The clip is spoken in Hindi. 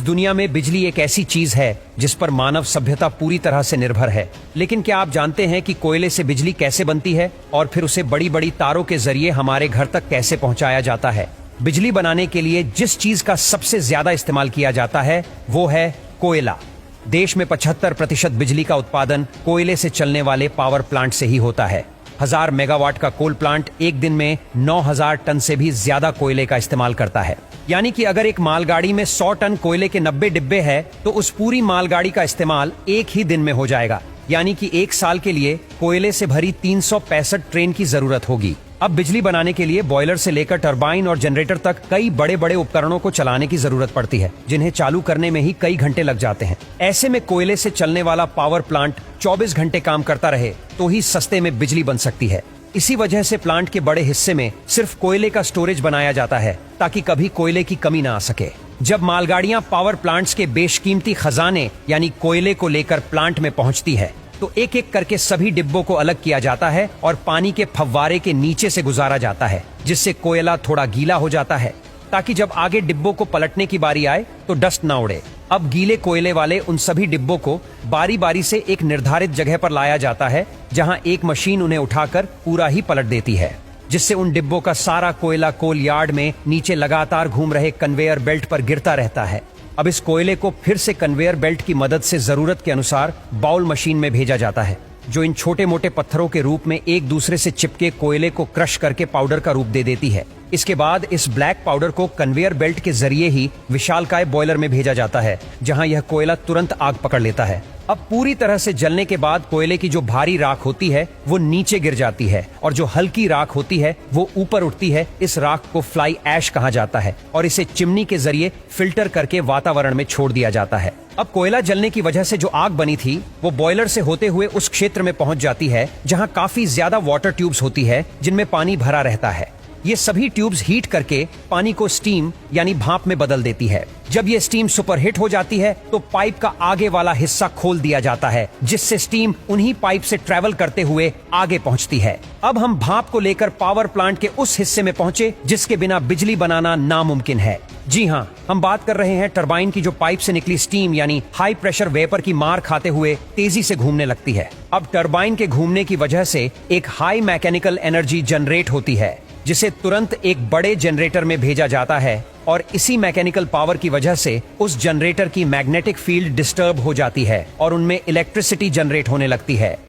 दुनिया में बिजली एक ऐसी चीज है जिस पर मानव सभ्यता पूरी तरह से निर्भर है। लेकिन क्या आप जानते हैं कि कोयले से बिजली कैसे बनती है और फिर उसे बड़ी बड़ी तारों के जरिए हमारे घर तक कैसे पहुंचाया जाता है? बिजली बनाने के लिए जिस चीज का सबसे ज्यादा इस्तेमाल किया जाता है वो है कोयला। देश में 75% बिजली का उत्पादन कोयले से चलने वाले पावर प्लांट से ही होता है। 1000 मेगावाट का कोल प्लांट एक दिन में 9000 टन से भी ज्यादा कोयले का इस्तेमाल करता है। यानी कि अगर एक मालगाड़ी में 100 टन कोयले के 90 डिब्बे हैं, तो उस पूरी मालगाड़ी का इस्तेमाल एक ही दिन में हो जाएगा। यानी कि एक साल के लिए कोयले से भरी 365 ट्रेन की जरूरत होगी। अब बिजली बनाने के लिए बॉयलर से लेकर टरबाइन और जनरेटर तक कई बड़े बड़े उपकरणों को चलाने की जरूरत पड़ती है, जिन्हें चालू करने में ही कई घंटे लग जाते हैं। ऐसे में कोयले से चलने वाला पावर प्लांट 24 घंटे काम करता रहे तो ही सस्ते में बिजली बन सकती है। इसी वजह से प्लांट के बड़े हिस्से में सिर्फ कोयले का स्टोरेज बनाया जाता है, ताकि कभी कोयले की कमी ना आ सके। जब मालगाड़ियां पावर प्लांट्स के बेशकीमती खजाने यानी कोयले को लेकर प्लांट में पहुंचती है, तो एक एक करके सभी डिब्बों को अलग किया जाता है और पानी के फव्वारे के नीचे से गुजारा जाता है, जिससे कोयला थोड़ा गीला हो जाता है, ताकि जब आगे डिब्बों को पलटने की बारी आए तो डस्ट ना उड़े। अब गीले कोयले वाले उन सभी डिब्बों को बारी बारी से एक निर्धारित जगह पर लाया जाता है, जहां एक मशीन उन्हें उठाकर पूरा ही पलट देती है, जिससे उन डिब्बों का सारा कोयला कोल यार्ड में नीचे लगातार घूम रहे कन्वेयर बेल्ट पर गिरता रहता है। अब इस कोयले को फिर से कन्वेयर बेल्ट की मदद से जरूरत के अनुसार बाउल मशीन में भेजा जाता है, जो इन छोटे मोटे पत्थरों के रूप में एक दूसरे से चिपके कोयले को क्रश करके पाउडर का रूप दे देती है। इसके बाद इस ब्लैक पाउडर को कन्वेयर बेल्ट के जरिए ही विशालकाय बॉयलर में भेजा जाता है, जहां यह कोयला तुरंत आग पकड़ लेता है। अब पूरी तरह से जलने के बाद कोयले की जो भारी राख होती है वो नीचे गिर जाती है, और जो हल्की राख होती है वो ऊपर उठती है। इस राख को फ्लाई ऐश कहा जाता है और इसे चिमनी के जरिए फिल्टर करके वातावरण में छोड़ दिया जाता है। अब कोयला जलने की वजह से जो आग बनी थी वो बॉयलर से होते हुए उस क्षेत्र में पहुंच जाती है जहां काफी ज्यादा वाटर ट्यूब्स होती है, जिनमें पानी भरा रहता है। ये सभी ट्यूब्स हीट करके पानी को स्टीम यानी भाप में बदल देती है। जब ये स्टीम सुपरहिट हो जाती है तो पाइप का आगे वाला हिस्सा खोल दिया जाता है, जिससे स्टीम उन्हीं पाइप से ट्रेवल करते हुए आगे पहुंचती है। अब हम भाप को लेकर पावर प्लांट के उस हिस्से में पहुंचे जिसके बिना बिजली बनाना नामुमकिन है। जी हाँ, हम बात कर रहे हैं टरबाइन की, जो पाइप से निकली स्टीम यानी हाई प्रेशर वेपर की मार खाते हुए तेजी से घूमने लगती है। अब टरबाइन के घूमने की वजह से एक हाई मैकेनिकल एनर्जी जनरेट होती है, जिसे तुरंत एक बड़े जनरेटर में भेजा जाता है, और इसी मैकेनिकल पावर की वजह से उस जनरेटर की मैग्नेटिक फील्ड डिस्टर्ब हो जाती है और उनमें इलेक्ट्रिसिटी जनरेट होने लगती है।